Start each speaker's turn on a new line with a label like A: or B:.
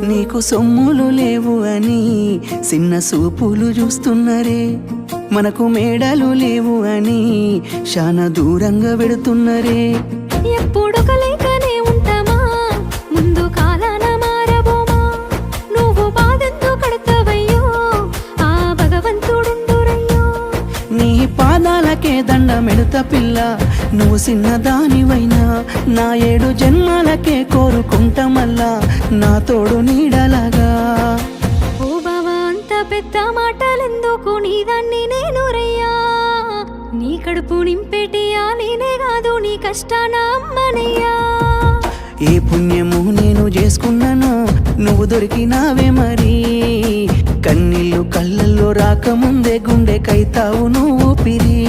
A: నీకు సొమ్ములు లేవు అని చిన్న సూపులు చూస్తున్నరే, మనకు మేడలు లేవు అని శానా దూరంగా వెడుతున్నరే.
B: ఎప్పుడు కలేకనే ఉంటామా, ముందు కాలాన మారబోమా. నువ్వు బాధెందుకు కడతావయ్యో, ఆ భగవంతుడుండురయ్యో.
A: నీ పాదాలకే దండమెడుత పిల్ల, నువ్వు చిన్నదానివైనా నా 7 జన్మాలకే కోరుకుంటా మల్లా నా తోడు నీడలాగా.
B: ఓ బావా అంత పెద్ద మాటలెందుకు, నీదాన్ని నేను రయ్యా. నీ కడుపు నింపేటియా నేనే కాదు, నీ కష్టాన అమ్మనయ్యా.
A: ఏ పుణ్యము నేను చేసుకున్నాను, నువ్వు దొరికినావే మరి. కన్నీళ్ళు కళ్ళల్లో రాకముందే గుండె కైతావు నువ్వు పిరి.